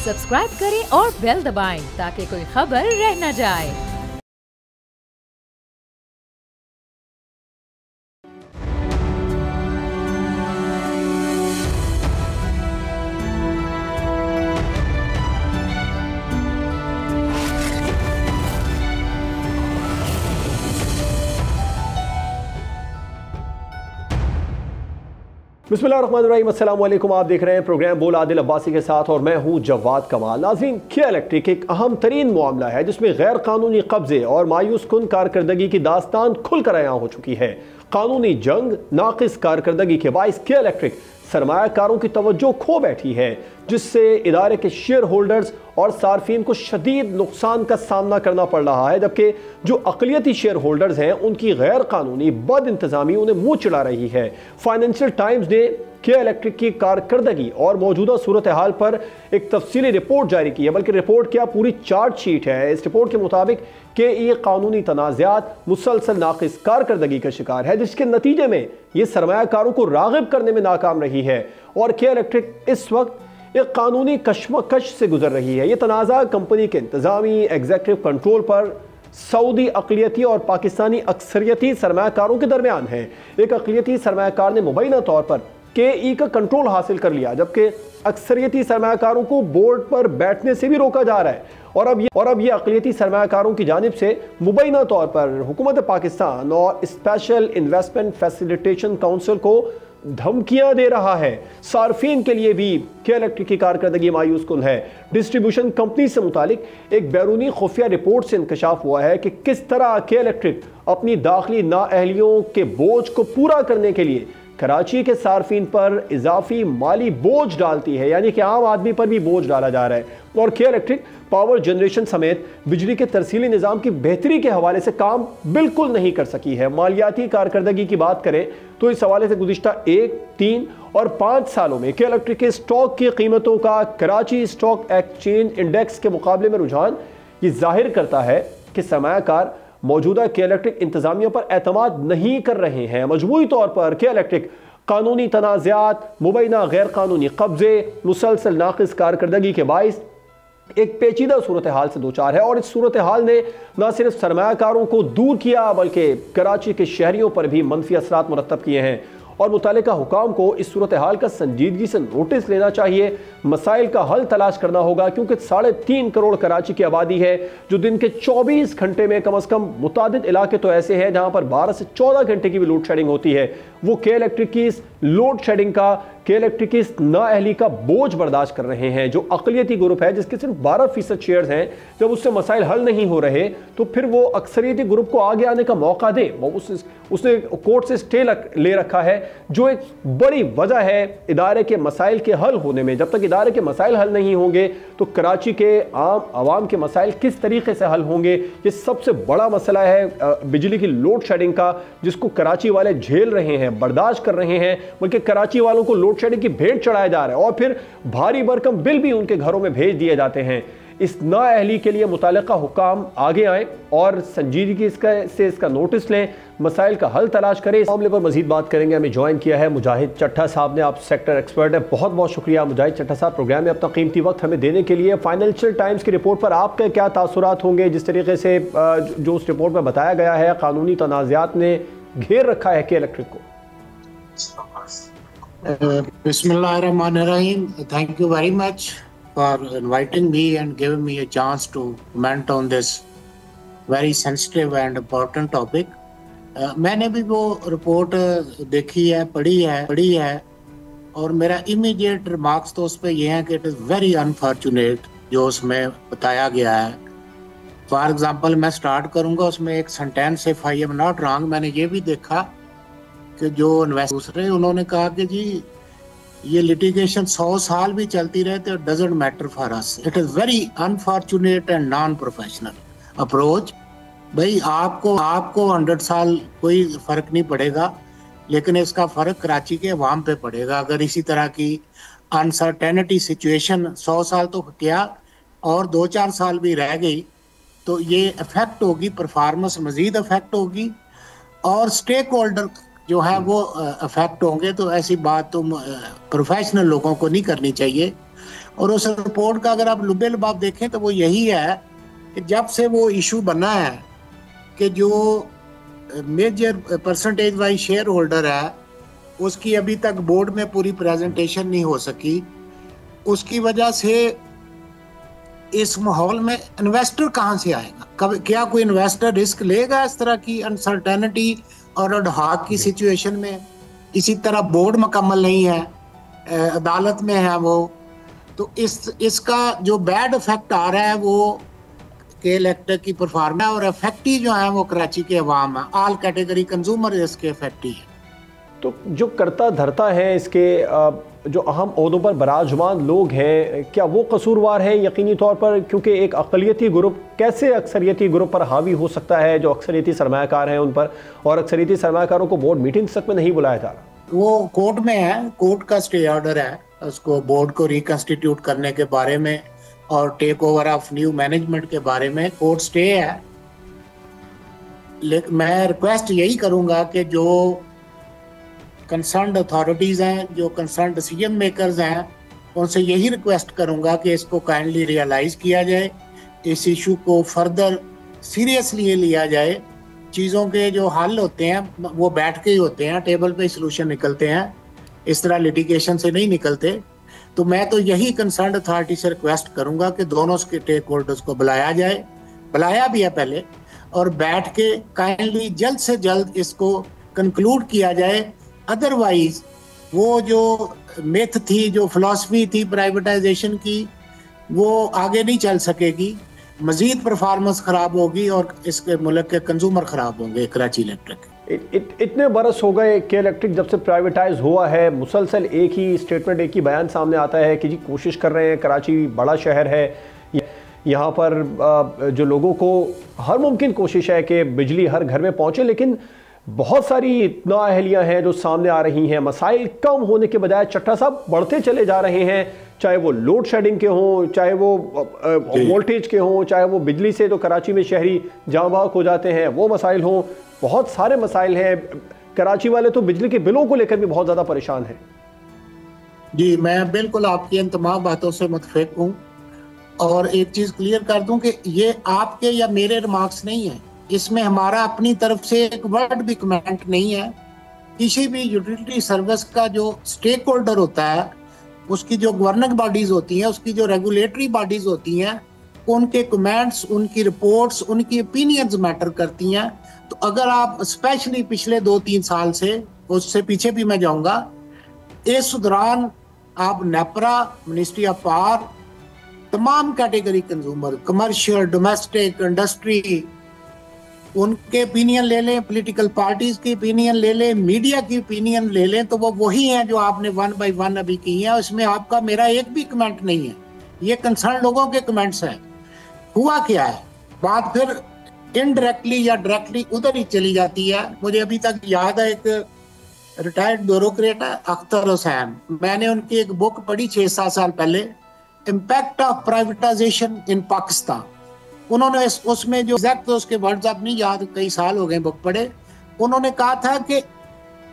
Subscribe करें और bell दबाएं ताकि कोई खबर रह न जाए। बिस्मिल्लाहिर्रहमानिर्रहीम, अस्सलाम वालेकुम। आप देख रहे हैं प्रोग्राम बोल आदिल अब्बासी के साथ और मैं हूं जवाद कमाल। नाज़रीन, किया इलेक्ट्रिक एक अहम तरीन मामला है जिसमें गैर कानूनी कब्जे और मायूस कुन कारकर्दगी की दास्तान खुलकर आया हो चुकी है। कानूनी जंग नाकिस कारकर्दगी के बाइस किया इलेक्ट्रिक सरमायाकारों की तवज्जो खो बैठी है, जिससे इदारे के शेयर होल्डर्स और सार्फिन को शदीद नुकसान का सामना करना पड़ रहा है, जबकि जो अक़लियती शेयर होल्डर्स हैं उनकी गैर कानूनी बद इंतज़ामी उन्हें मुँह चिढ़ा रही है। फाइनेंशियल टाइम्स ने किया इलेक्ट्रिक की कारकर्दगी और मौजूदा सूरत हाल पर एक तफसीली रिपोर्ट जारी की है, बल्कि रिपोर्ट क्या पूरी चार्ट शीट है। इस रिपोर्ट के मुताबिक कि ये कानूनी तनाज़ात मुसलसल नाकिस कारकर्दगी का शिकार है, जिसके नतीजे में ये सरमायाकारों को राग़िब करने में नाकाम रही है और किया इलेक्ट्रिक इस वक्त एक कानूनी कशमकश से गुजर रही है। ये तनाज़ा कंपनी के इंतज़ामी एग्जीक्यूटिव कंट्रोल पर सऊदी अक़लियती और पाकिस्तानी अक्सरियती सरमायाकारों के दरमियान है। एक अक़लियती सरमायाकार ने मुबैना तौर पर KE का कंट्रोल हासिल कर लिया, जबकि अक्सरियती सरमायाकारों को बोर्ड पर बैठने से भी रोका जा रहा है। और अब ये अक़लियती सरमायाकारों की जानिब से मुबैना तौर पर हुकूमत पाकिस्तान और स्पेशल इन्वेस्टमेंट फैसिलिटेशन काउंसिल को धमकियां दे रहा है। सार्फिन के लिए भी किया इलेक्ट्रिक की कारकर्दगी मायूस कुन है। डिस्ट्रीब्यूशन कंपनी से मुतालिक एक बैरूनी खुफिया रिपोर्ट से इंकशाफ हुआ है कि किस तरह किया इलेक्ट्रिक अपनी दाखिली नाअहलियों के बोझ को पूरा करने के लिए कराची के सार्फिन पर इजाफी माली बोझ डालती है, यानी कि आम आदमी पर भी बोझ डाला जा रहा है। और किया इलेक्ट्रिक पावर जनरेशन समेत बिजली के तरसीली निज़ाम की बेहतरी के हवाले से काम बिल्कुल नहीं कर सकी है। मालियाती कारकर्दगी की बात करें तो इस हवाले से गुज़िश्ता 1, 3 और 5 सालों में किया इलेक्ट्रिक के स्टॉक की कीमतों का कराची स्टॉक एक्सचेंज इंडेक्स के मुकाबले में रुझान ये जाहिर करता है कि सरमायाकार मौजूदा किया इलेक्ट्रिक इंतजामिया पर एतमाद नहीं कर रहे हैं। मजमूई तौर पर किया इलेक्ट्रिक कानूनी तनाज़ात, मुबैना गैर कानूनी कब्जे, मुसलसल नाकिस कारकर्दगी के बाइस एक पेचीदा सूरत हाल से दो चार है। और इस सूरत हाल ने न सिर्फ सरमायाकारों को दूर किया बल्कि कराची के शहरियों पर भी मनफी असरात मुरतब किए हैं। और मुतालिका हुकाम को इस सूरत हाल का संजीदगी से नोटिस लेना चाहिए, मसाइल का हल तलाश करना होगा, क्योंकि 3.5 करोड़ कराची की आबादी है जो दिन के 24 घंटे में कम अज़ कम मुतादिद इलाके तो ऐसे हैं जहां पर 12 से 14 घंटे की भी लोड शेडिंग होती है। वो किया इलेक्ट्रिक की इस लोड शेडिंग का, किया इलेक्ट्रिक की इस नाअहली का बोझ बर्दाश्त कर रहे हैं। जो अक़लियती ग्रुप है जिसके सिर्फ 12% शेयर्स हैं, जब उससे मसाइल हल नहीं हो रहे तो फिर वो अक्सरियती ग्रुप को आगे आने का मौका दे। उसने कोर्ट से स्टे ले रखा है, जो एक बड़ी वजह है इदारे के मसाइल के हल होने में। जब तक इदारे के मसाइल हल नहीं होंगे तो कराची के आम आवाम के मसाइल किस तरीके से हल होंगे। ये सबसे बड़ा मसला है बिजली की लोड शेडिंग का, जिसको कराची वाले झेल रहे हैं, बर्दाश्त कर रहे हैं, बल्कि कराची वालों को लोड शेडिंग की भेंट चढ़ाया जा रहा है और फिर भारी भरकम बिल भी उनके घरों में भेज दिए जाते हैं। इस नाअहली के लिए मुतालिका हुकाम आगे आए और संजीदगी से इसका नोटिस लें, मसाइल का हल तलाश करें। इस मामले पर मजीद बात करेंगे। हमें ज्वाइन किया है मुजाहिद चट्टा साहब ने, आप सेक्टर एक्सपर्ट हैं। बहुत बहुत शुक्रिया मुजाहिद चट्टा साहब प्रोग्राम में अपना कीमती वक्त हमें देने के लिए। फाइनेंशियल टाइम्स की रिपोर्ट पर आपके क्या तासुरात होंगे? जिस तरीके से जो उस रिपोर्ट में बताया गया है, कानूनी तनाज़ात ने घेर रखा है किया इलेक्ट्रिक को। Bismillahirrahmanirrahim. Thank you very much for inviting me and giving me a chance to comment on this very sensitive and important topic. मैंने भी वो रिपोर्ट देखी है, पढ़ी है और मेरा इमीडिएट रिमार्क्स तो उस पर ये है कि इट इज़ वेरी अनफॉर्चुनेट जो उसमें बताया गया है। फॉर एग्जांपल मैं स्टार्ट करूँगा उसमें एक sentence, if I am not wrong, मैंने ये भी देखा कि जो दूसरे उन्होंने कहा कि जी ये लिटिगेशन 100 साल भी चलती रहे तो doesn't matter for us. It is very unfortunate and non professional approach. भाई आपको 100 साल कोई फ़र्क नहीं पड़ेगा, लेकिन इसका फ़र्क कराची के अवाम पे पड़ेगा। अगर इसी तरह की अनसर्टेनिटी सिचुएशन 100 साल तो क्या और 2-4 साल भी रह गई तो ये अफेक्ट होगी, परफॉर्मेंस मज़ीद अफेक्ट होगी और स्टेक होल्डर जो है वो अफेक्ट होंगे। तो ऐसी बात तो प्रोफेशनल लोगों को नहीं करनी चाहिए। और उस रिपोर्ट का अगर आप लुबे लबाब देखें तो वो यही है कि जब से वो इशू बना है कि जो major percentage wise shareholder है उसकी अभी तक बोर्ड में पूरी प्रेजेंटेशन नहीं हो सकी, उसकी वजह से इस माहौल में इन्वेस्टर कहाँ से आएगा? कब क्या कोई इन्वेस्टर रिस्क लेगा इस तरह की अनसर्टेनिटी और अडहॉक की सिचुएशन में? इसी तरह बोर्ड मुकम्मल नहीं है, अदालत में है वो, तो इसका जो बैड इफेक्ट आ रहा है वो केएल एक्टर की परफॉर्मेंस और इफेक्टी जो है वो कराची के अवाम है, ऑल कैटेगरी कंज्यूमर इसके इफेक्टी है। तो जो करता धरता है इसके जो अहम ओहदों पर बराजमान लोग हैं, क्या वो कसूरवार हैं यकीनी तौर पर? क्योंकि एक अक़लियती ग्रुप कैसे अक्सरियती ग्रुप पर हावी हो सकता है जो अक्सरियती सरमायाकार हैं उन पर, और अक्सरियती सरमायाकारों को बोर्ड मीटिंग तक में नहीं बुलाया जा रहा? वो कोर्ट में है, कोर्ट का स्टे ऑर्डर है उसको बोर्ड को रिकंस्टिट्यूट करने के बारे में और takeover of new management के बारे में कोर्ट स्टे है। लेकिन मैं रिक्वेस्ट यही करूंगा कि जो कंसर्न्ड अथॉरिटीज़ हैं, जो कंसर्न्ड डिसीजन मेकर्स हैं, उनसे यही रिक्वेस्ट करूंगा कि इसको काइंडली रियलाइज किया जाए, इस इशू को फर्दर सीरियसली लिया जाए। चीज़ों के जो हल होते हैं वो बैठ के ही होते हैं, टेबल पे सलूशन निकलते हैं, इस तरह लिटिगेशन से नहीं निकलते। तो मैं तो यही कंसर्न्ड अथॉरिटी से रिक्वेस्ट करूंगा कि दोनों स्टेक होल्डर्स को बुलाया जाए, बुलाया भी है पहले, और बैठ के काइंडली जल्द से जल्द इसको कंक्लूड किया जाए। अदरवाइज वो जो मिथ थी, जो फिलॉसफी थी प्राइवेटाइजेशन की, वो आगे नहीं चल सकेगी, मजीद परफॉर्मेंस खराब होगी और इसके मुल्क के कंज्यूमर खराब होंगे कराची इलेक्ट्रिक। इतने बरस हो गए के इलेक्ट्रिक जब से प्राइवेटाइज हुआ है, मुसलसल एक ही स्टेटमेंट, एक ही बयान सामने आता है कि जी कोशिश कर रहे हैं, कराची बड़ा शहर है, यहाँ पर जो लोगों को हर मुमकिन कोशिश है कि बिजली हर घर में पहुँचे, लेकिन बहुत सारी नाअहलियाँ हैं जो सामने आ रही हैं। मसाइल कम होने के बजाय चट्टा साहब बढ़ते चले जा रहे हैं, चाहे वो लोड शेडिंग के हों, चाहे वो वोल्टेज के हों, चाहे वो बिजली से जो कराची में शहरी जाँ बहक हो जाते हैं वो मसाइल हों। बहुत सारे मसाइल हैं। कराची वाले तो बिजली के बिलों को लेकर भी बहुत ज़्यादा परेशान हैं। जी, मैं बिल्कुल आपकी इन तमाम बातों से मुतफिक हूँ, और एक चीज़ क्लियर कर दूँ कि ये आपके या मेरे रिमार्क्स नहीं है, इसमें हमारा अपनी तरफ से एक वर्ड भी कमेंट नहीं है। किसी भी यूटिलिटी सर्विस का जो स्टेक होल्डर होता है, उसकी जो गवर्निंग बॉडीज होती हैं, उसकी जो रेगुलेटरी बॉडीज होती हैं, उनके कमेंट्स, उनकी रिपोर्ट्स, उनकी ओपिनियंस मैटर करती हैं। तो अगर आप स्पेशली पिछले 2-3 साल से, उससे पीछे भी मैं जाऊंगा, इस दौरान आप नेपरा, मिनिस्ट्री ऑफ पावर, तमाम category consumer, commercial, domestic, industry, उनके ओपिनियन ले लें, पॉलिटिकल पार्टीज की ओपिनियन ले लें, मीडिया की ओपिनियन ले लें, तो वो वही हैं जो आपने 1 by 1 अभी की है। इसमें आपका मेरा एक भी कमेंट नहीं है, ये कंसर्न लोगों के कमेंट्स हैं। हुआ क्या है, बात फिर इनडायरेक्टली या डायरेक्टली उधर ही चली जाती है। मुझे अभी तक याद है, एक रिटायर्ड ब्यूरोक्रेट है अख्तर हुसैन, मैंने उनकी एक बुक पढ़ी 6-7 साल पहले, इम्पैक्ट ऑफ प्राइवेटाइजेशन इन पाकिस्तान। उन्होंने उसमें जो एग्जैक्ट उसके वर्ड्स आप नहीं याद, कई साल हो गए बुक पढ़े, उन्होंने कहा था कि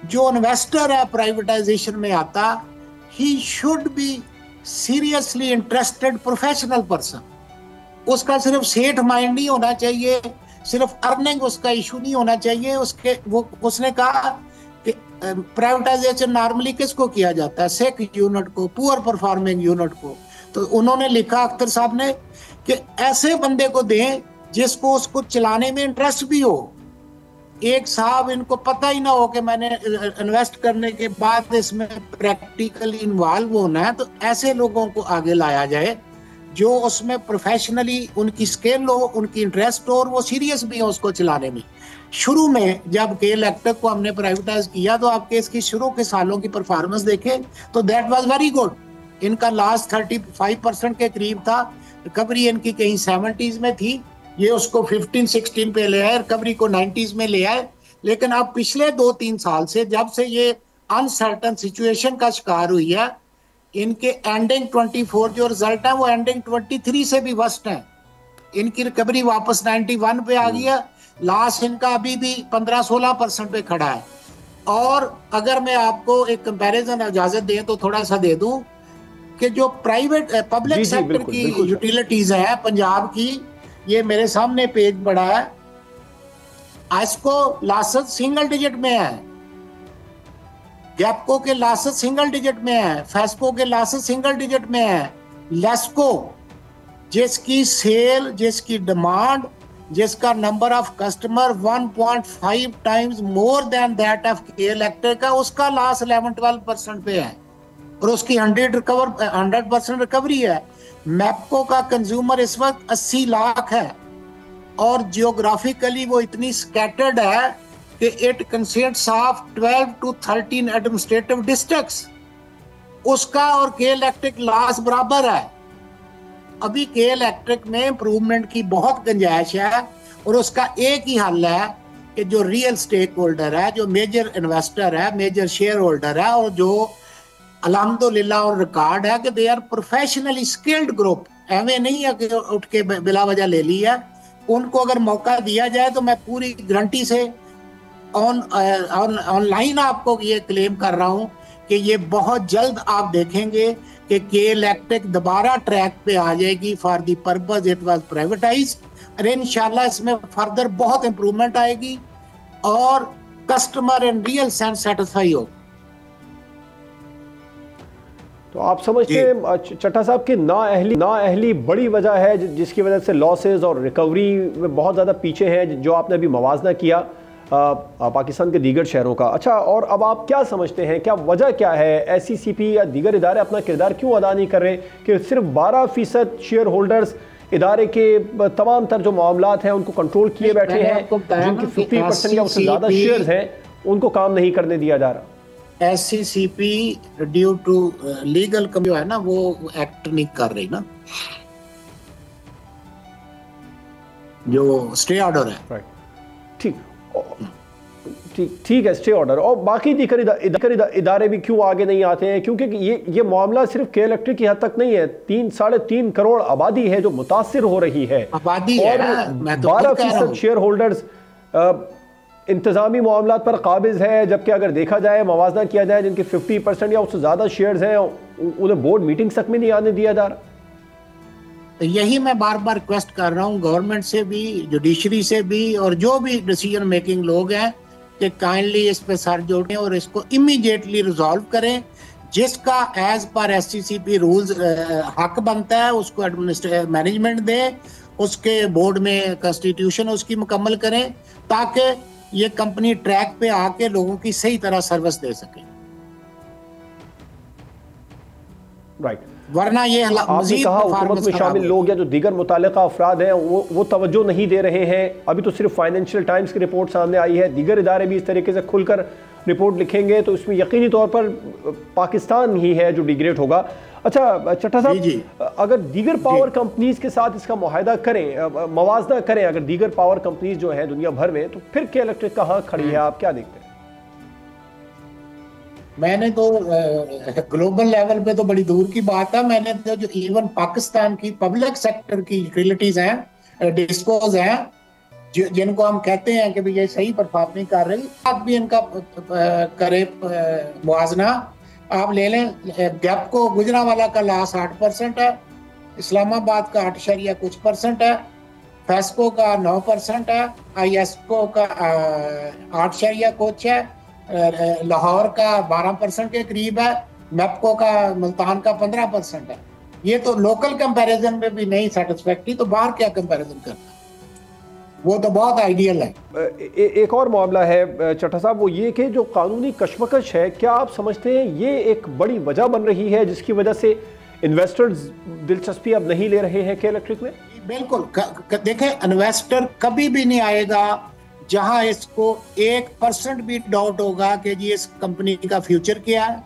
जो इन्वेस्टर है प्राइवेटाइजेशन में आता, he should be seriously interested professional person. उसका सिर्फ सेठ माइंड नहीं होना चाहिए, सिर्फ अर्निंग उसका इशू नहीं होना चाहिए। उसने कहा कि प्राइवेटाइजेशन नॉर्मली किसको किया जाता है, सेक यूनिट को, पुअर परफॉर्मिंग यूनिट को। तो उन्होंने लिखा अख्तर साहब ने कि ऐसे बंदे को दें जिसको उसको चलाने में इंटरेस्ट भी हो। एक साहब इनको पता ही ना हो कि मैंने इन्वेस्ट करने के बाद इसमें प्रैक्टिकली इन्वॉल्व होना है, तो ऐसे लोगों को आगे लाया जाए जो उसमें प्रोफेशनली उनकी स्किल हो, उनकी इंटरेस्ट हो और वो सीरियस भी हो उसको चलाने में। शुरू में जब केएल एक्टर को हमने प्राइवेटाइज किया तो आपके इसकी शुरू के सालों की परफॉर्मेंस देखें तो दैट वाज वेरी गुड। इनका लास्ट 35% के करीब था, रिकवरी इनकी कहीं 70s में थी, ये उसको 15-16 पे ले आए, रिकवरी को 90s में ले आए। लेकिन अब पिछले 2-3 साल से जब से ये अनसर्टन सिचुएशन का शिकार हुई है, इनके एंडिंग 24 जो रिजल्ट है वो एंडिंग 23 से भी वर्स्ट है। इनकी रिकवरी वापस 91 पे आ गई है, लास्ट इनका अभी भी 15-16% पे खड़ा है। और अगर मैं आपको एक कंपैरिजन इजाजत दें तो थोड़ा सा दे दूं कि जो प्राइवेट पब्लिक सेक्टर बिल्कुल, की बिल्कुल यूटिलिटीज है पंजाब की, ये मेरे सामने पेज पड़ा है, आइस्को लासत सिंगल डिजिट में है, गैपको के लासत सिंगल डिजिट में है, फेस्को के लासत सिंगल डिजिट में है, लेस्को जिसकी सेल, जिसकी डिमांड, जिसका number of customer 1.5 times more than that of K electric का, उसका लॉस 11-12% पे है और उसकी 100% रिकवरी है। मैपको का कंज्यूमर इस वक्त 80 लाख है और जियोग्राफिकली वो इतनी स्कैटर्ड है कि it consists of 12 to 13 administrative districts. उसका और के इलेक्ट्रिक लॉस बराबर है। अभी के इलेक्ट्रिक में इंप्रूवमेंट की बहुत गुंजाइश है और उसका एक ही हल है कि जो रियल स्टेक होल्डर है, जो मेजर इन्वेस्टर है, मेजर शेयर होल्डर है और जो अल्हम्दुलिल्लाह और रिकॉर्ड है कि they are professionally skilled group, एवं नहीं है कि उठ के बिला वजह ले ली है, उनको अगर मौका दिया जाए तो मैं पूरी गारंटी से ऑनलाइन आपको ये क्लेम कर रहा हूं कि ये बहुत जल्द आप देखेंगे कि के इलेक्ट्रिक दोबारा ट्रैक पे आ जाएगी for the purpose it was privatised और इंशाल्लाह इसमें फर्दर बहुत इंप्रूवमेंट आएगी और customer in real sense satisfy हो। तो आप समझते हैं चट्टा साहब की नाअहली बड़ी वजह है जिसकी वजह से लॉसेस और रिकवरी में बहुत ज़्यादा पीछे है, जो आपने अभी मवाजना किया पाकिस्तान के दीगर शहरों का। अच्छा, और अब आप क्या समझते हैं, क्या वजह क्या है, SCCP या दीगर इदारे अपना किरदार क्यों अदा नहीं कर रहे कि सिर्फ 12% शेयर होल्डर्स इदारे के तमाम तर जो मामलात हैं उनको कंट्रोल किए बैठे हैं, जिनकी 50% या उससे ज़्यादा शेयर्स हैं उनको काम नहीं करने दिया जा रहा। SCCP ड्यू टू लीगल जो है ना वो एक्ट नहीं कर रही ना, जो स्टे ऑर्डर है। राइट, ठीक है, स्टे ऑर्डर। और बाकी दीगर इदारे भी क्यों आगे नहीं आते हैं? क्योंकि ये मामला सिर्फ के इलेक्ट्रिक की हद तक नहीं है, 3-3.5 करोड़ आबादी है जो मुतासिर हो रही है आबादी और है। 12% शेयर होल्डर्स इंतजामी मामला पर काबिज है, जबकि अगर देखा जाए, मवाजना किया जाए, जिनके 50% या उससे ज़्यादा शेयर्स हैं उन्हें बोर्ड मीटिंग्स तक में नहीं आने दिया जा रहा। तो यही मैं बार बार रिक्वेस्ट कर रहा हूँ गवर्नमेंट से भी, जुडिशरी से भी और जो भी डिसीजन मेकिंग लोग हैं कि काइंडली इस पे सर जोड़ें और इसको इमीडिएटली रिजॉल्व करें। जिसका एज पर SCCP रूल्स हक बनता है उसको एडमिनिस्ट्रेटिव मैनेजमेंट दे, उसके बोर्ड में कॉन्स्टिट्यूशन उसकी मुकम्मल करें ताकि ये कंपनी ट्रैक पे आके लोगों की सही तरह सर्विस दे सके। राइट, वरना ये आपने कहा हुकूमत में शामिल लोग या जो दीगर मुतालिका अफराद हैं वो तवज्जो नहीं दे रहे हैं। अभी तो सिर्फ फाइनेंशियल टाइम्स की रिपोर्ट सामने आई है, दीगर इदारे भी इस तरीके से खुलकर रिपोर्ट लिखेंगे तो इसमें यकीनी तौर पर पाकिस्तान ही है जो डिग्रेड होगा। अच्छा चट्टा साहब, अगर दीगर पावर कंपनीज के साथ इसका मुआहदा करें, मवाजना करें अगर दीगर पावर कंपनीज जो हैं दुनिया भर में, तो फिर के इलेक्ट्रिक कहाँ खड़ी है, आप क्या देखते हैं? मैंने तो ग्लोबल लेवल पे तो बड़ी दूर की बात है, मैंने तो जो इवन पाकिस्तान की पब्लिक सेक्टर की यूटिलिटीज हैं, डिस्कोज हैं, जिनको हम कहते हैं कि भाई ये सही परफॉर्मिंग कर रही, आप भी इनका करे मुआवजा। आप ले लें, गैपको गुजरांवाला का लॉस 8% है, इस्लामाबाद का 8 कुछ % है, फेस्को का 9% है, ISCO का 8 कुछ है, लाहौर का 12% के करीब है, मैपको का मुल्तान का 15% है। ये तो लोकल कंपैरिजन में भी नहीं सेटिस्फैक्टरी, तो बाहर क्या कंपैरिजन करना, वो तो बहुत आइडियल है। एक और मामला है चट्टा साहब, वो ये कि जो कानूनी कशमकश है, क्या आप समझते हैं ये एक बड़ी वजह बन रही है जिसकी वजह से इन्वेस्टर्स दिलचस्पी अब नहीं ले रहे हैं के इलेक्ट्रिक में? बिल्कुल, देखें, इन्वेस्टर कभी भी नहीं आएगा जहां इसको 1% भी डाउट होगा कि जी इस कंपनी का फ्यूचर क्या है,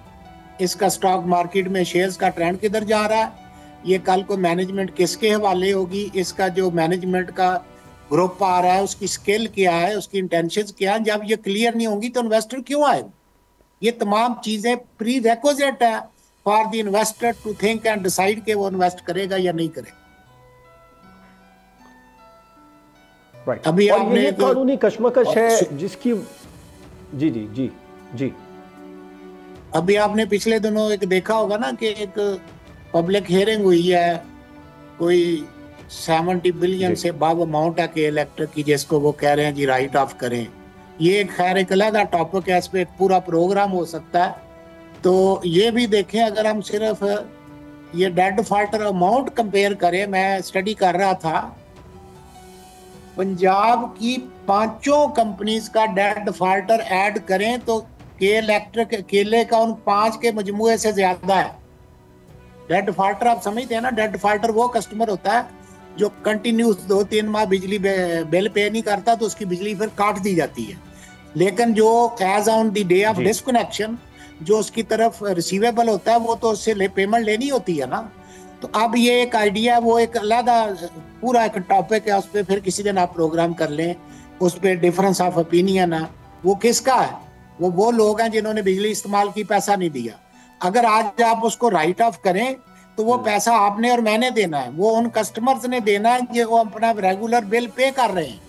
इसका स्टॉक मार्केट में शेयर्स का ट्रेंड किधर जा रहा है, ये कल को मैनेजमेंट किसके हवाले होगी, इसका जो मैनेजमेंट का ग्रुप आ रहा है उसकी स्किल क्या है, उसकी इंटेंशंस क्या है। जब ये क्लियर नहीं होंगी तो इन्वेस्टर क्यों आएगा? ये तमाम चीजें प्री रिक्विजिट है for the investor to think and decide कि वो इन्वेस्ट करेगा या नहीं करेगा। राइट, अभी और ये कानूनी कशमकश है जिसकी जी जी जी जी अभी आपने पिछले दिनों एक देखा होगा ना कि एक पब्लिक हियरिंग हुई है, कोई 70 बिलियन से अब अमाउंट है के इलेक्ट्रिक की, जिसको वो कह रहे हैं जी राइट ऑफ करें। ये खैर एक अलग टॉपिक है, इस पे एक पूरा प्रोग्राम हो सकता है। तो ये भी देखें, अगर हम सिर्फ ये डेड डिफॉल्टर अमाउंट कंपेयर करें, मैं स्टडी कर रहा था, पंजाब की 5 कंपनीज का डेड डिफॉल्टर ऐड करें तो के इलेक्ट्रिक अकेले का उन 5 के मजमूए से ज्यादा है। डेड डिफॉल्टर आप समझते हैं ना, डेड डिफॉल्टर वो कस्टमर होता है जो कंटिन्यूस 2-3 माह बिजली बिल पे नहीं करता, तो उसकी बिजली फिर काट दी जाती है। लेकिन जो as on the day of disconnection जो उसकी तरफ रिसीवेबल होता है, वो तो उससे पेमेंट लेनी होती है ना। तो अब ये एक आइडिया है, वो एक अलग पूरा एक टॉपिक है, उस पर फिर किसी दिन आप प्रोग्राम कर लें। उस पर डिफरेंस ऑफ ओपिनियन है, वो किसका है? वो लोग हैं जिन्होंने बिजली इस्तेमाल की, पैसा नहीं दिया। अगर आज आप उसको राइट ऑफ करें तो वो पैसा आपने और मैंने देना है, वो उन कस्टमर्स ने देना है जो वो अपना रेगुलर बिल पे कर रहे हैं,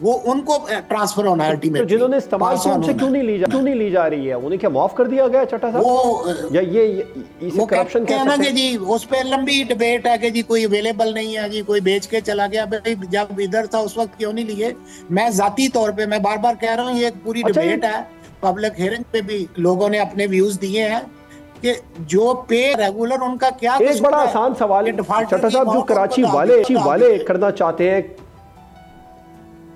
वो उनको ट्रांसफर होना है अल्टीमेटली। तो जिन्होंने इस्तेमाल किया उनसे क्यों नहीं ली जा रही है? उन्हें क्या माफ कर दिया गया चट्टा साहब? वो या ये इसे करप्शन कहते हैं ना कि जी उस पे लंबी डिबेट है कि जी कोई अवेलेबल नहीं है, जी कोई बेच के चला गया। भाई जब इधर था उस वक्त क्यों नहीं लिए? मैं जाती तौर पे मैं बार बार कह रहा हूँ, ये एक पूरी डिबेट है। पब्लिक हियरिंग पे भी लोगों ने अपने व्यूज दिए हैं कि जो पे रेगुलर उनका क्या। एक बड़ा आसान सवाल चट्टा साहब, जो कराची वाले करना चाहते हैं,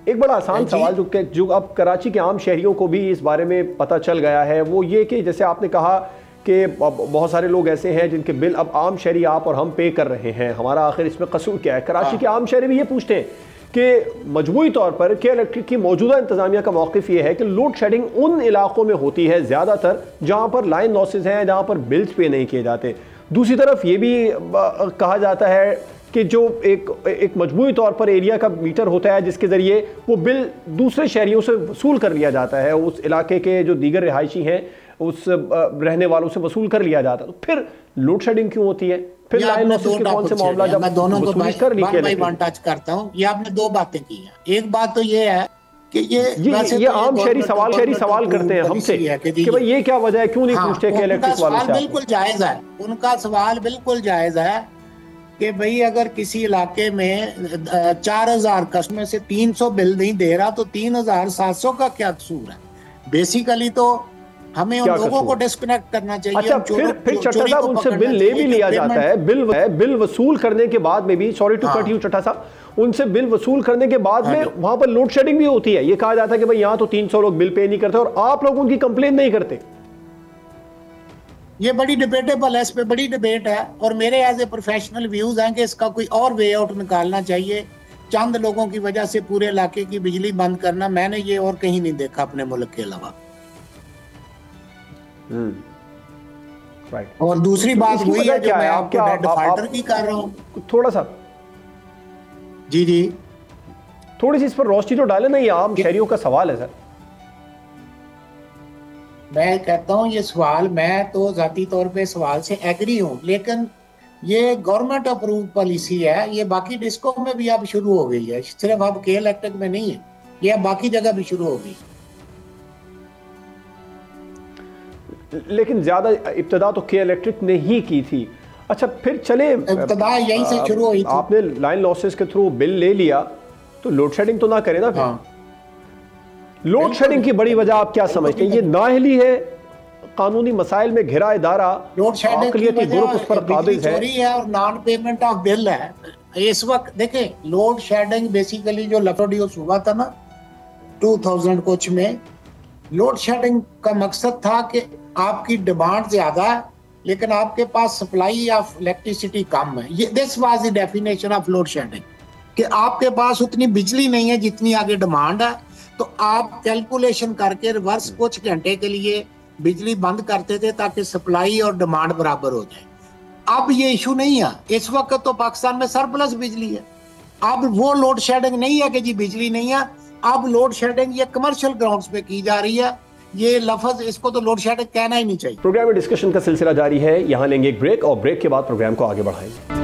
एक बड़ा आसान सवाल जो अब कराची के आम शहरियों को भी इस बारे में पता चल गया है, वो ये कि जैसे आपने कहा कि बहुत सारे लोग ऐसे हैं जिनके बिल अब आम शहरी आप और हम पे कर रहे हैं, हमारा आखिर इसमें कसूर क्या है? कराची के आम शहरी भी ये पूछते हैं कि मजमूई तौर पर के इलेक्ट्रिक की मौजूदा इंतजामिया का मौक़िफ़ ये है कि लोड शेडिंग उन इलाकों में होती है ज़्यादातर जहाँ पर लाइन लॉसेज हैं, जहाँ पर बिल्स पे नहीं किए जाते। दूसरी तरफ ये भी कहा जाता है कि जो एक मजमूई तौर पर एरिया का मीटर होता है जिसके ज़रिए वो बिल दूसरे शहरियों से वसूल कर लिया जाता है, उस इलाके के जो दीगर रिहायशी हैं उस रहने वालों से वसूल कर लिया जाता है। तो फिर लोड शेडिंग क्यों होती है? फिर लाइन लॉसेस के कौन से मामला जब मैं दोनों को वन टच करता हूं। ये आपने 2 बातें की हैं। एक बात तो ये है कि ये आम शहरी सवाल करते हैं हमसे कि भाई ये क्या वजह है, क्यों नहीं पूछते कि इलेक्ट्रिक वालों से? बिल्कुल जायज है, उनका सवाल बिल्कुल जायज है कि भाई अगर किसी इलाके में 4000 कस्टमर से 300 बिल नहीं दे रहा तो 3700 का क्या कसूर है? बेसिकली तो हमें उन लोगों को डिस्कनेक्ट करना चाहिए। अच्छा, फिर चट्टा साहब उनसे बिल ले भी लिया जाता है, बिल वसूल करने के बाद में भी, सॉरी टू कट यू चट्टा साहब, उनसे बिल वसूल करने के बाद में वहां पर लोड शेडिंग भी होती है। ये कहा जाता है कि भाई यहाँ तो 300 लोग बिल पे नहीं करते और आप लोग उनकी कंप्लेन नहीं करते। ये बड़ी डिबेटेबल है, इस पे बड़ी डिबेट है और मेरे एज ए प्रोफेशनल व्यूज हैं कि इसका कोई और वे आउट निकालना चाहिए। चंद लोगों की वजह से पूरे इलाके की बिजली बंद करना, मैंने ये और कहीं नहीं देखा अपने मुल्क के अलावा। राइट। और दूसरी बात वही है जो मैं आपको डेड डिफॉल्टर की कर रहा हूँ। थोड़ा सा जी थोड़ी सी इस पर रोशनी तो डाले ना, ये आम शहरियों का सवाल है सर। मैं कहता हूँ ये सवाल, मैं तो जाती तौर पे सवाल से एग्री हूँ, लेकिन ये गवर्नमेंट अप्रूव पॉलिसी है, ये बाकी डिस्को में भी अब शुरू हो गई है, सिर्फ अब के इलेक्ट्रिक में नहीं है, ये अब बाकी जगह भी शुरू हो गई। लेकिन ज्यादा इब्तिदा तो के इलेक्ट्रिक ने ही की थी। अच्छा, फिर चले इब्तिदा यहीं से शुरू हुई थी। आपने लाइन लॉसेस के थ्रू बिल ले लिया तो लोड शेडिंग तो ना करे ना फिर। लोड शेडिंग की बड़ी वजह आप क्या समझते हैं? ये नाअहली है, कानूनी मसाइल में घिरा इदारा, लोड शेडिंग की वजह उस पर काबिज है और नॉन पेमेंट ऑफ बिल है। इस वक्त देखें, लोड शेडिंग बेसिकली जो प्रोड्यूस हुआ था ना 2000 कुछ में, लोड शेडिंग का मकसद था कि आपकी डिमांड ज्यादा है लेकिन आपके पास सप्लाई ऑफ इलेक्ट्रिसिटी कम है। ये this was the definition of load shedding, कि आपके पास उतनी बिजली नहीं है जितनी आगे डिमांड है, तो आप कैलकुलेशन करके रिवर्स कुछ घंटे के लिए बिजली बंद करते थे ताकि सप्लाई और डिमांड बराबर हो जाए। अब ये इशू नहीं है, इस वक्त तो पाकिस्तान में सरप्लस बिजली है। अब वो लोड शेडिंग नहीं है कि जी बिजली नहीं है, अब लोड शेडिंग ये कमर्शियल ग्राउंड्स पे की जा रही है। ये लफ्ज, इसको तो लोड शेडिंग कहना ही नहीं चाहिए। प्रोग्राम में डिस्कशन का सिलसिला जारी है, यहाँ लेंगे एक ब्रेक और ब्रेक के बाद प्रोग्राम को आगे बढ़ाएंगे।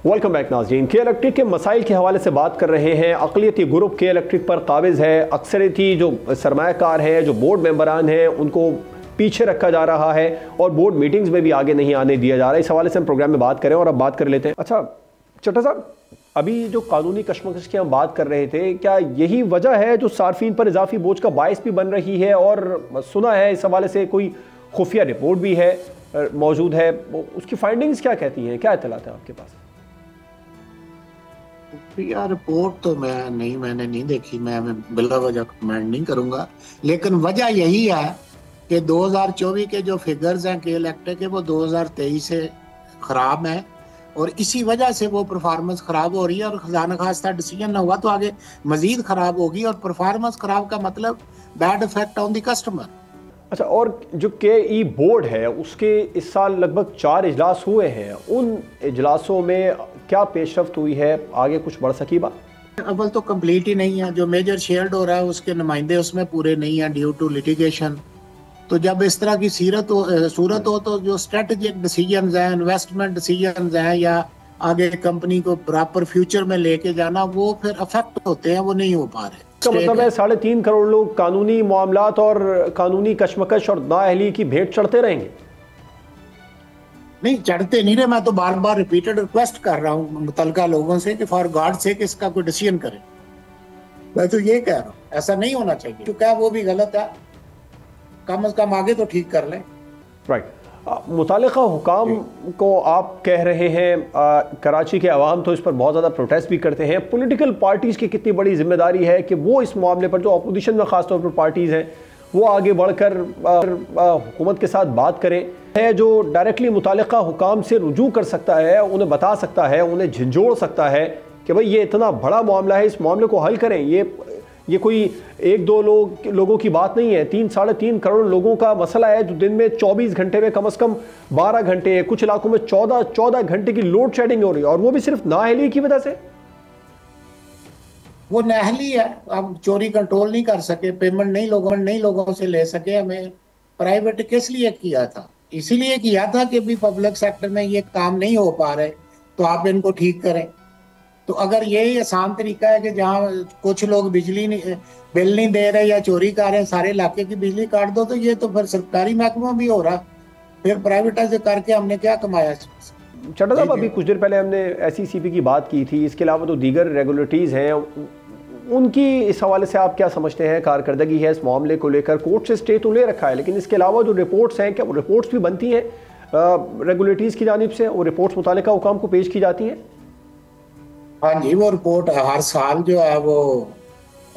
वेलकम बैक नाज़रीन। के इलेक्ट्रिक के मसाइल के हवाले से बात कर रहे हैं। अक़लियती ग्रुप के इलेक्ट्रिक पर काबिज़ है। अक्सरियती जो सरमायाकार हैं, जो बोर्ड मेंबरान हैं, उनको पीछे रखा जा रहा है और बोर्ड मीटिंग्स में भी आगे नहीं आने दिया जा रहा है। इस हवाले से हम प्रोग्राम में बात करें और अब बात कर लेते हैं। अच्छा चट्टा साहब, अभी जो कानूनी कशमकश की हम बात कर रहे थे, क्या यही वजह है जो सार्फिन पर इजाफी बोझ का बायस भी बन रही है? और सुना है इस हवाले से कोई खुफिया रिपोर्ट भी है मौजूद है, उसकी फाइंडिंग्स क्या कहती हैं, क्या इत्तलात है आपके पास? खुफिया रिपोर्ट तो मैंने नहीं देखी, मैं बिला वजह कमेंट नहीं करूंगा। लेकिन वजह यही है कि 2024 के जो फिगर्स हैं के इलेक्ट्रिक के, वो 2023 से खराब हैं और इसी वजह से वो परफॉर्मेंस खराब हो रही है। और खजाना खास्ता डिसीजन ना हुआ तो आगे मजीद खराब होगी, और परफॉर्मेंस खराब का मतलब bad effect on the customer. अच्छा, और जो के बोर्ड है उसके इस साल लगभग 4 इजलास हुए हैं, उन इजलासों में क्या पेशरफ्त हुई है? आगे कुछ बढ़ सकी बात? अव्वल तो कंप्लीट ही नहीं है। जो मेजर शेयर हो रहा है उसके नुमाइंदे उसमें पूरे नहीं है ड्यू टू लिटिगेशन। तो जब इस तरह की सूरत हो तो जो स्ट्रेटेजिक डिसीजंस हैं, इन्वेस्टमेंट डिसीजंस हैं, या आगे कंपनी को प्रॉपर फ्यूचर में लेके जाना, वो फिर अफेक्ट होते हैं, वो नहीं हो पा रहे। इसका मतलब है 3.5 करोड़ लोग कानूनी मामलात और कानूनी कशमकश और नाअहली की भेंट चढ़ते रहेंगे? नहीं, चढ़ते नहीं रहे। मैं तो बार बार रिपीटेड रिक्वेस्ट कर रहा हूँ मुतलका लोगों से कि फॉर गॉड से इसका कोई डिसीजन करें। मैं तो ये कह रहा हूँ, ऐसा नहीं होना चाहिए। जो क्या वो भी गलत है, कम से कम आगे तो ठीक कर लें। राइट। मुतालिका हुकाम को आप कह रहे हैं, कराची के अवाम तो इस पर बहुत ज़्यादा प्रोटेस्ट भी करते हैं। पॉलिटिकल पार्टीज़ की कितनी बड़ी जिम्मेदारी है कि वो इस मामले पर, जो अपोजिशन में ख़ासतौर पर पार्टीज़ हैं, वो आगे बढ़कर हुकूमत के साथ बात करें, है जो डायरेक्टली मुतालिका हुकाम से रुजू कर सकता है, उन्हें बता सकता है, उन्हें झंझोड़ सकता है कि भाई ये इतना बड़ा मामला है, इस मामले को हल करें। ये कोई 1-2 लोगों की बात नहीं है। 3-3.5 करोड़ लोगों का मसला है, जो दिन में 24 घंटे में कम से कम 12 घंटे, कुछ इलाकों में 14 घंटे की लोड शेडिंग हो रही है, और वो भी सिर्फ नाअहली की वजह से। वो नाअहली है, हम चोरी कंट्रोल नहीं कर सके, पेमेंट नहीं लोगों से ले सके। हमें प्राइवेट किस लिए किया था? इसीलिए किया था कि भी पब्लिक सेक्टर में ये काम नहीं हो पा रहे, तो आप इनको ठीक करें। तो अगर यही आसान तरीका है कि जहाँ कुछ लोग बिजली बिल नहीं दे रहे या चोरी कर रहे हैं, सारे इलाके की बिजली काट दो, तो ये तो फिर सरकारी महकमा भी हो रहा, फिर प्राइवेटाइज करके हमने क्या कमाया? चट्टा साहब, अभी कुछ देर पहले हमने SECP की बात की थी, इसके अलावा तो दीगर रेगुलेटरीज हैं, उनकी इस हवाले से आप क्या समझते हैं? कारकर्दगी है इस मामले को लेकर, कोर्ट से स्टे तो ले रखा है, लेकिन इसके अलावा जो रिपोर्ट्स हैं, क्या वो रिपोर्ट्स भी बनती हैं रेगुलेटरीज की जानिब से? वो रिपोर्ट्स मुतालिका हुकाम को पेश की जाती हैं? हाँ जी, वो रिपोर्ट हर साल जो है वो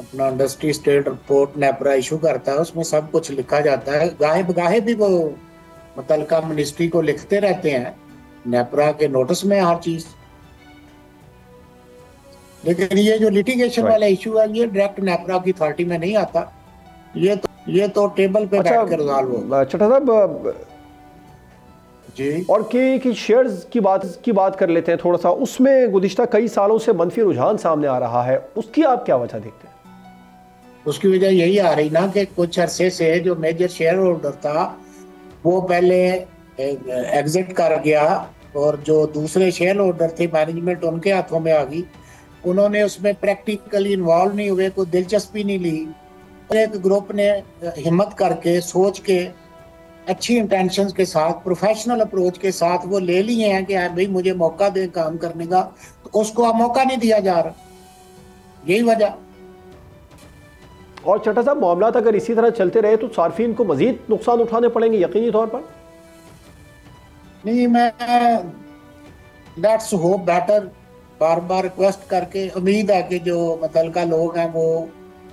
अपना industry state report NEPRA issue करता है, उसमें सब कुछ लिखा जाता है। गाहे भी वो मुतलका मिनिस्ट्री को लिखते रहते हैं, नेपरा के नोटिस में हर चीज। लेकिन ये जो लिटिगेशन वाला इशू है, ये डायरेक्ट नेपरा की अथॉरिटी में नहीं आता, ये तो टेबल पे बैठ कर रिजॉल्व हो। चट्टा साहब जी, और के शेयर्स की बात कर लेते हैं थोड़ा सा। उसमें गुज़िश्ता कई सालों से मनफी रुझान सामने आ रहा है, उसकी आप क्या वजह देखते हैं? उसकी वजह यही आ रही ना कि कुछ अरसे से जो मेजर शेयर होल्डर था वो पहले एग्जिट कर गया, और जो दूसरे शेयर होल्डर थे मैनेजमेंट उनके हाथों में आ गई। उन्होंने उसमें प्रैक्टिकली इन्वॉल्व नहीं हुए, कोई दिलचस्पी नहीं ली। एक ग्रुप ने हिम्मत करके, सोच के, अच्छी इंटेंशंस के साथ, प्रोफेशनल अप्रोच के साथ वो ले लिए हैं कि भाई मुझे मौका दे काम करने का, तो उसको अब मौका नहीं दिया जा रहा। यही वजह। और चट्टा साहब, मामला अगर इसी तरह चलते रहे तो सार्फिन को मजीद नुकसान उठाने पड़ेंगे यकीनी तौर पर? नहीं, मैं let's hope better, bar bar request करके उम्मीद है कि जो मुतलका लोग हैं वो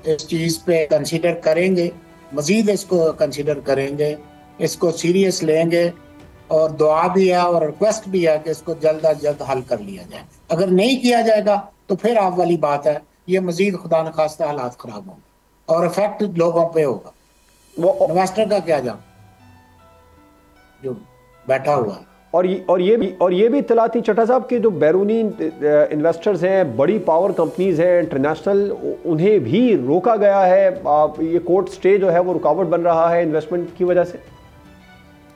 इस चीज पे कंसीडर करेंगे, मजीद इसको कंसीडर करेंगे, इसको सीरियस लेंगे, और दुआ भी है और रिक्वेस्ट भी है कि इसको जल्द अज जल्द हल कर लिया जाए। अगर नहीं किया जाएगा तो फिर आप वाली बात है, ये मजीद खुदा न खास्ता हालात खराब होंगे और इफेक्ट लोगों पे होगा। वो इन्वेस्टर का क्या जान जो बैठा हुआ है। और ये भी इत्तला थी चट्टा साहब कि जो बैरूनी इन्वेस्टर्स हैं, बड़ी पावर कंपनीज हैं इंटरनेशनल, उन्हें भी रोका गया है। ये कोर्ट स्टे जो है वो रुकावट बन रहा है इन्वेस्टमेंट की वजह से।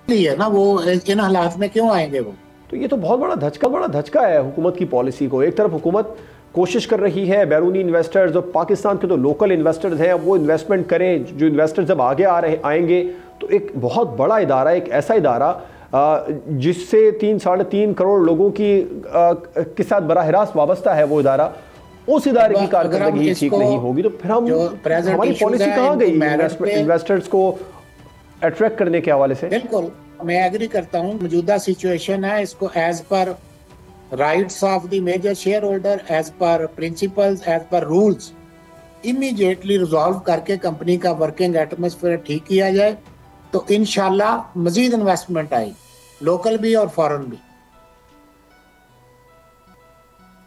है ना, वो इन हालात में क्यों आएंगे वो? तो ये तो बहुत बड़ा धचका है हुकूमत की पॉलिसी को। एक तरफ हुकूमत कोशिश कर रही है बैरूनी इन्वेस्टर्स और पाकिस्तान के तो लोकल इन्वेस्टर्स हैं वो इन्वेस्टमेंट करें, जो इन्वेस्टर्स जब आगे आएंगे तो एक बहुत बड़ा इदारा, एक ऐसा इदारा जिससे 3-3.5 करोड़ लोगों के साथ बराह रास्त वाबस्ता है वो इदारा, उस इदारे की कारकर्दगी ठीक नहीं होगी तो फिर हमारी पॉलिसी कहाँ गई इन्वेस्टर्स को अट्रैक्ट करने के हवाले से? बिल्कुल मैं एग्री करता हूँ, मौजूदा सिचुएशन है, इसको as per rights of the major shareholder, as per principles, as per rules immediately resolve करके कंपनी का वर्किंग एटमॉस्फेयर ठीक किया जाए तो इंशाल्लाह मजीद इन्वेस्टमेंट आएगी, लोकल भी और फॉरेन भी।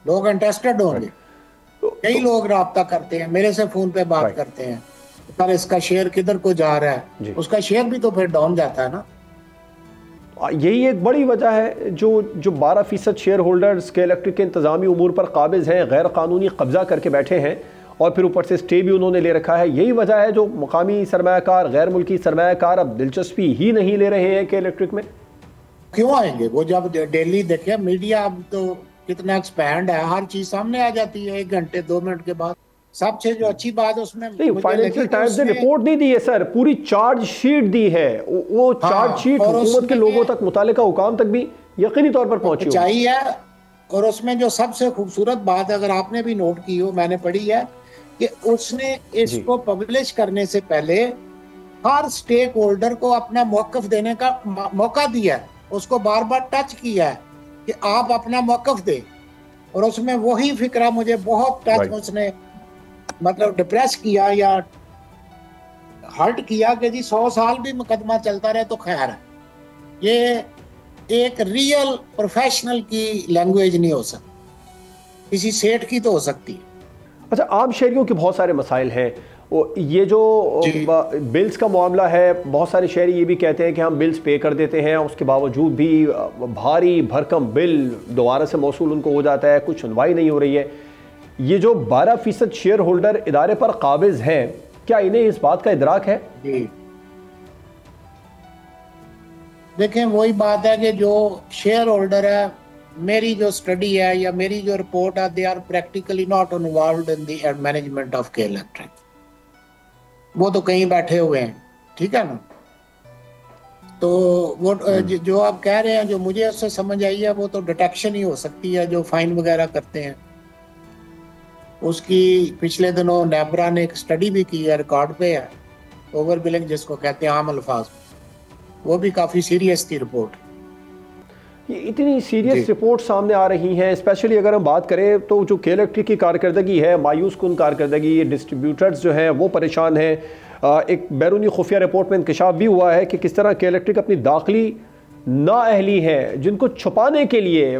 लोग इंटरेस्टेड होंगे। कई लोग राब्ता करते हैं मेरे से, फोन पे बात करते हैं, पर इसका शेयर किधर को जा रहा है, उसका शेयर भी तो फिर डाउन जाता है ना। यही एक बड़ी वजह है जो 12% शेयर होल्डर्स के इलेक्ट्रिक के इंतजामी उमूर पर काबिज हैं, गैर कानूनी कब्जा करके बैठे हैं और फिर ऊपर से स्टे भी उन्होंने ले रखा है। यही वजह है जो मुकामी सरमायाकार, गैर मुल्की सरमायाकार अब दिलचस्पी ही नहीं ले रहे हैं कि इलेक्ट्रिक में। क्यों आएंगे वो? जब डेली देखे मीडिया अब तो कितना एक्सपैंड है, हर चीज सामने आ जाती है 1 घंटे 2 मिनट के बाद। सबसे जो अच्छी बात उसमें फाइनेंशियल टाइम्स ने रिपोर्ट नहीं दी है सर, पूरी चार्ज शीट दी है। वो चार्ज शीट हुकूमत के लोगों तक, मुतालिका हुकाम तक भी यकीनी तौर पर पहुंची है। और उसमें जो सबसे खूबसूरत बात अगर आपने भी नोट की हो, मैंने पढ़ी है कि उसने इसको पब्लिश करने से पहले हर स्टेक होल्डर को अपना मौकफ देने का मौका दिया है, उसको बार बार टच किया है कि आप अपना मौकफ दे। और उसमें वही फिक्रा मुझे बहुत टच उसने मतलब डिप्रेस किया या हर्ट किया कि जी 100 साल भी मुकदमा चलता रहे तो खैर है। ये एक रियल प्रोफेशनल की लैंग्वेज नहीं हो सकती, किसी सेठ की तो हो सकती है। अच्छा, आम शहरियों के बहुत सारे मसाइल हैं। ये जो बिल्स का मामला है, बहुत सारे शहरी ये भी कहते हैं कि हम बिल्स पे कर देते हैं, उसके बावजूद भी भारी भरकम बिल दोबारा से मौसूल उनको हो जाता है, कुछ सुनवाई नहीं हो रही है। ये जो 12% शेयर होल्डर इदारे पर काबिज हैं, क्या इन्हें इस बात का इदराक है? देखें, वही बात है कि जो शेयर होल्डर है, मेरी जो स्टडी है या मेरी जो रिपोर्ट है, they are practically not involved in the management of K Electric. वो तो कहीं बैठे हुए हैं, ठीक है ना। तो वो जो आप कह रहे हैं, जो मुझे उससे समझ आई है, वो तो डिटेक्शन ही हो सकती है, जो फाइन वगैरह करते हैं उसकी। पिछले दिनों नेब्रा ने एक स्टडी भी की है, रिकॉर्ड पे है, ओवर बिलिंग जिसको कहते हैं आम अल्फाज, वो भी काफी सीरियस थी रिपोर्ट। ये इतनी सीरियस रिपोर्ट सामने आ रही हैं, स्पेशली अगर हम बात करें तो जो के इलेक्ट्रिक की कारकर्दगी है, मायूस कुन कारकर्दगी, ये डिस्ट्रीब्यूटर्स जो हैं वो परेशान हैं। एक बैरूनी खुफिया रिपोर्ट में इंकशाफ भी हुआ है कि किस तरह के इलेक्ट्रिक अपनी दाखिली नाअहली है जिनको छुपाने के लिए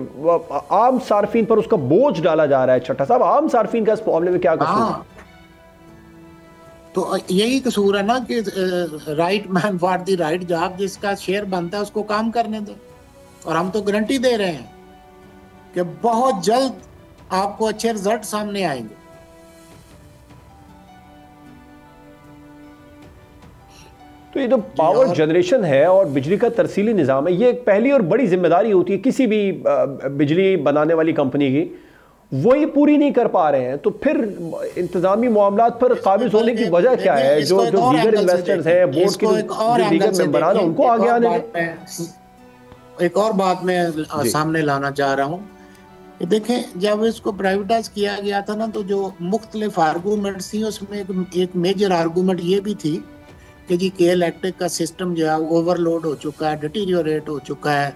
आम सार्फिन पर उसका बोझ डाला जा रहा है। छठा साहब, आम सार्फिन का इस मामले में क्या कसूर है? तो यही कसूर है ना कि right man for the right job, जिसका शेयर बनता है उसको काम करने दो। और हम तो गारंटी दे रहे हैं कि बहुत जल्द आपको अच्छे रिजल्ट सामने आएंगे। तो ये जो पावर जनरेशन है और बिजली का तरसीली निज़ाम है, ये एक पहली और बड़ी जिम्मेदारी होती है किसी भी बिजली बनाने वाली कंपनी की, वही पूरी नहीं कर पा रहे हैं। तो फिर इंतजामी मामलात पर काबिज होने की वजह क्या है? जो दीगर इन्वेस्टर्स हैं, बोर्ड के जो दीगर मेंबरान हैं, उनको आगे आने दें। एक और बात मैं सामने लाना चाह रहा हूँ। देखें, जब इसको प्राइवेटाइज किया गया था ना, तो जो मुख्तलिफ आर्गूमेंट्स थी उसमें एक मेजर आर्गूमेंट ये भी थी कि जी के इलेक्ट्रिक का सिस्टम जो है ओवरलोड हो चुका है, डिटीरियोरेट हो चुका है,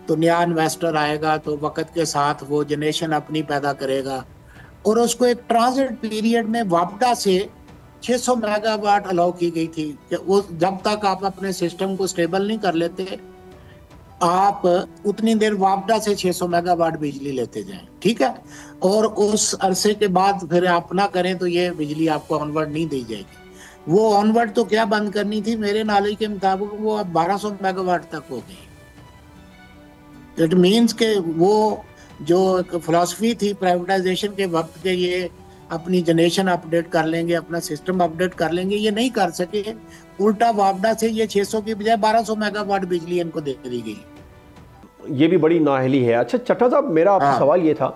तो नया इन्वेस्टर आएगा तो वक्त के साथ वो जनरेशन अपनी पैदा करेगा। और उसको एक ट्रांजिट पीरियड में वापडा से 600 मेगावाट अलाउ की गई थी कि वो जब तक आप अपने सिस्टम को स्टेबल नहीं कर लेते, आप उतनी देर वापडा से 600 मेगावाट बिजली लेते जाएं, ठीक है। और उस अरसे के बाद फिर आप ना करें तो ये बिजली आपको ऑनवर्ड नहीं दी जाएगी। वो ऑनवर्ड तो क्या बंद करनी थी, मेरे नॉलेज के मुताबिक वो अब 1200 मेगावाट तक हो गई। इट मीन्स के वो जो फिलॉसफी थी प्राइवेटाइजेशन के वक्त के, ये अपनी जनरेशन अपडेट कर लेंगे, अपना सिस्टम अपडेट कर लेंगे, ये नहीं कर सके। उल्टा वापडा से ये 600 की बजाय 1200 मेगावाट बिजली इनको दे दी गई। ये भी बड़ी नाअहली है। अच्छा चट्टा साहब, मेरा आपसे सवाल ये था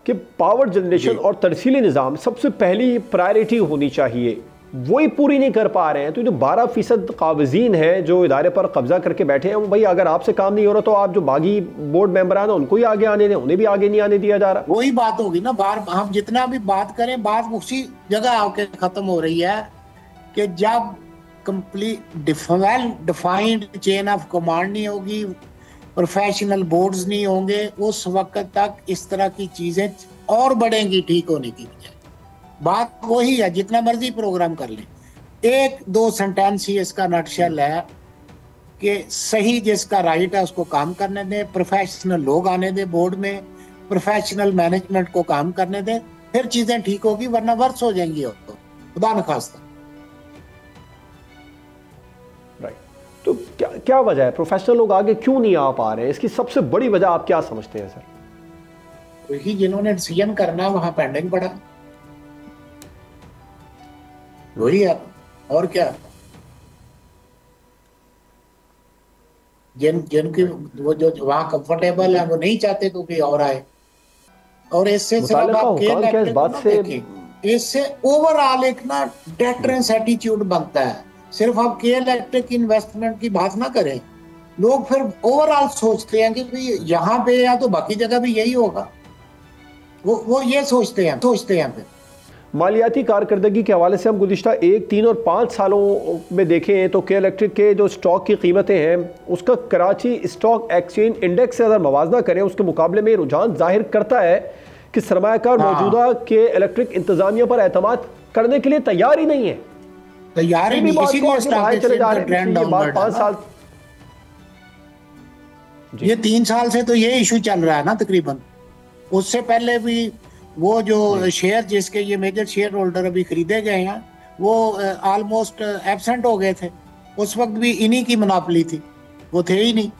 कि पावर जनरेशन और तरसीली निज़ाम सबसे पहली प्रायोरिटी होनी चाहिए, वही पूरी नहीं कर पा रहे हैं। तो जो 12% काबिज़ीन हैं जो इदारे पर कब्जा करके बैठे हैं, वो भाई अगर आपसे काम नहीं हो रहा तो आप जो बागी बोर्ड मेंबरान हैं उनको ही आगे आने दें, उन्हें भी आगे नहीं आने दिया जा रहा। वही बात होगी ना, बार हम जितना भी बात करें बात उसी जगह आके खत्म हो रही है कि जब complete well defined chain of command नहीं होगी, प्रोफेशनल बोर्ड्स नहीं होंगे, उस वक्त तक इस तरह की चीजें और बढ़ेंगी ठीक होने की बजाय। बात वही है, जितना मर्जी प्रोग्राम कर लें। एक दो सेंटेंस ही इसका नटशेल है कि सही जिसका राइट है उसको काम करने दें, प्रोफेशनल लोग आने दें बोर्ड में, प्रोफेशनल मैनेजमेंट को काम करने दें, फिर चीजें ठीक होगी, वरना वर्ष हो जाएंगी और तो खुदा न खास्ता। राइट, तो क्या वजह है, प्रोफेशनल लोग आगे क्यों नहीं आ पा रहे हैं? इसकी सबसे बड़ी वजह आप क्या समझते हैं सर? क्योंकि जिन्होंने डिसीजन करना वहां पेंडिंग पड़ा, वही है और क्या। जिनकी वो जो वहां कंफर्टेबल है वो नहीं चाहते तो कोई और आए। और इससे सिर्फ आप इस बात से इससे ओवरऑल एक ना डेटरेंस एटीट्यूड बनता है। सिर्फ आप के इलेक्ट्रिक इन्वेस्टमेंट की बात ना करें, लोग फिर ओवरऑल सोचते हैं कि भाई यहाँ पे या तो बाकी जगह भी यही होगा, वो ये सोचते हैं फिर। मालियाती कारकर्दगी के हवाले से हम गुज़िश्ता 1, 3 और 5 सालों में देखें तो के इलेक्ट्रिक के जो स्टॉक की कीमतें हैं उसका कराची स्टॉक एक्सचेंज इंडेक्स से अगर मवाजना करें उसके मुकाबले में रुझान जाहिर करता है कि सरमायाकार मौजूदा के इलेक्ट्रिक इंतजामिया पर एतमाद करने के लिए तैयार ही नहीं है। तैयार ही नहीं, इसीलिए चले जा रहे हैं 5 साल। ये 3 साल से तो ये इशू चल रहा है ना तकरीबन। उससे पहले भी वो जो शेयर जिसके ये मेजर शेयर होल्डर अभी खरीदे गए हैं वो ऑलमोस्ट एब्सेंट हो गए थे, उस वक्त भी इन्हीं की मुनाफली थी, वो थे ही नहीं।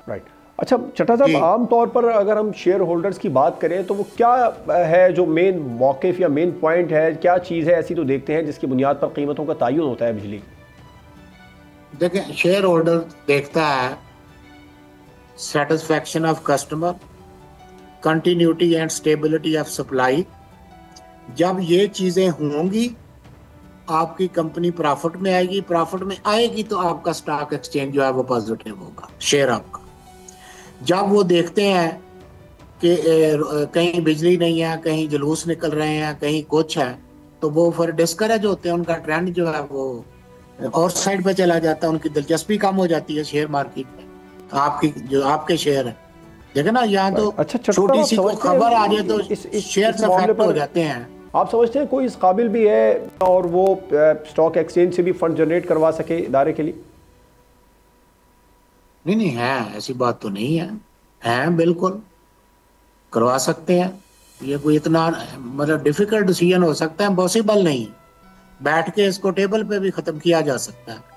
राइट। अच्छा चट्टा साहब, आम तौर पर अगर हम शेयर होल्डर्स की बात करें तो वो क्या है जो मेन मौक़िफ़ या मेन पॉइंट है, क्या चीज़ है ऐसी तो देखते हैं जिसकी बुनियाद पर कीमतों का तयन होता है बिजली? देखें, शेयर होल्डर देखता है satisfaction of customer, continuity and stability of supply. जब ये चीजें होंगी आपकी कंपनी प्रॉफिट में आएगी, प्रॉफिट में आएगी तो आपका स्टॉक एक्सचेंज जो है वो पॉजिटिव होगा, शेयर आपका। जब वो देखते हैं कि कहीं बिजली नहीं है, कहीं जुलूस निकल रहे हैं, कहीं कुछ है, तो वो फिर डिस्करेज होते हैं, उनका ट्रेंड जो है वो और साइड पे चला जाता है, उनकी दिलचस्पी कम हो जाती है शेयर मार्केट में। आपकी जो आपके शेयर है, देखे ना, यहाँ तो छोटी सी खबर आ जाए तो शेयर अफेक्ट हो जाते हैं। आप समझते हैं कोई इस काबिल भी है और वो स्टॉक एक्सचेंज से भी फंड जनरेट करवा सके इदारे के लिए? नहीं है, ऐसी बात तो नहीं है बिल्कुल करवा सकते हैं। ये कोई इतना मतलब डिफिकल्ट डिसीजन हो सकता है, पॉसिबल नहीं। बैठ के इसको टेबल पे भी खत्म किया जा सकता है।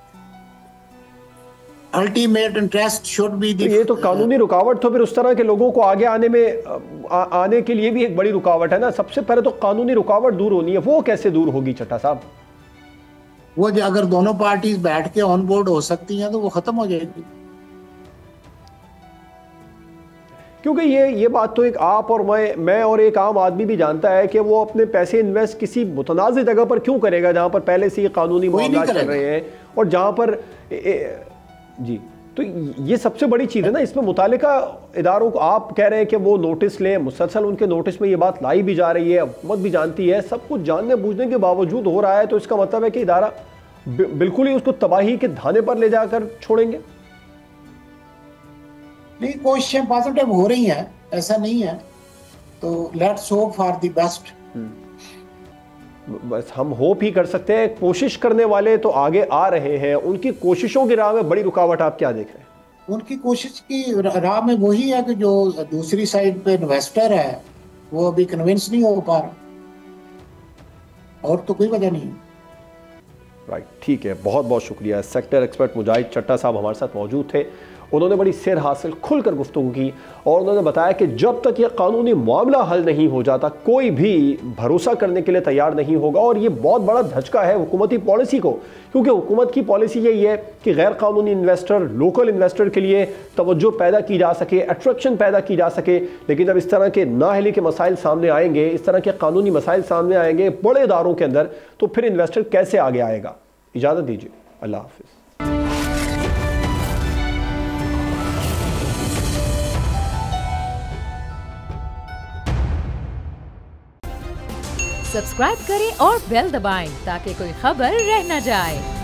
Ultimate interest should be the. ये तो कानूनी रुकावट तो फिर उस तरह के लोगों को आगे आने में आने के लिए भी एक बड़ी रुकावट है ना। सबसे पहले तो कानूनी रुकावट दूर होनी है, वो कैसे दूर होगी चट्टा साहब? वो अगर दोनों पार्टीज बैठ के ऑन बोर्ड हो सकती हैं तो वो खत्म हो जाएगी। क्योंकि ये बात तो एक आप और मैं और एक आम आदमी भी जानता है कि वो अपने पैसे इन्वेस्ट किसी मुतनाज़ जगह पर क्यों करेगा जहां पर पहले से ही कानूनी मामला चल रहे हैं और जहां पर जी। तो ये सबसे बड़ी चीज़ है ना, इसमें मुतालिका इदारों को आप कह रहे हैं कि वो नोटिस लें, मुसलसल उनके नोटिस में ये बात लाई भी जा रही है, हुकूमत भी जानती है, सब कुछ जानने बूझने के बावजूद हो रहा है, तो इसका मतलब है कि इदारा बिल्कुल ही उसको तबाही के धाने पर ले जाकर छोड़ेंगे। नहीं, कोशिशें पॉजिटिव हो रही हैं, ऐसा नहीं है, तो let's hope for the best. बस हम होप ही कर सकते हैं। कोशिश करने वाले तो आगे आ रहे हैं, उनकी कोशिशों की राह में बड़ी रुकावट आप क्या देख रहे हैं? उनकी कोशिश की राह में वही है कि जो दूसरी साइड पे इन्वेस्टर है वो अभी कन्विंस नहीं हो पा रहा, और तो कोई वजह नहीं। राइट, ठीक है, बहुत बहुत शुक्रिया। सेक्टर एक्सपर्ट मुजाहिद चट्टा साहब हमारे साथ मौजूद थे उन्होंने बड़ी सैर हासिल खुलकर गुफ्तगू की और उन्होंने बताया कि जब तक यह कानूनी मामला हल नहीं हो जाता कोई भी भरोसा करने के लिए तैयार नहीं होगा। और ये बहुत बड़ा धचका है हुकूमती पॉलिसी को, क्योंकि हुकूमत की पॉलिसी यही है कि गैर कानूनी इन्वेस्टर लोकल इन्वेस्टर के लिए तवज्जो पैदा की जा सके, अट्रैक्शन पैदा की जा सके। लेकिन जब इस तरह के नाअहली के मसाइल सामने आएंगे, इस तरह के कानूनी मसाइल सामने आएंगे बड़े इदारों के अंदर, तो फिर इन्वेस्टर कैसे आगे आएगा। इजाज़त दीजिए, अल्लाह हाफिज़। सब्सक्राइब करें और बेल दबाएं ताकि कोई खबर रह न जाए।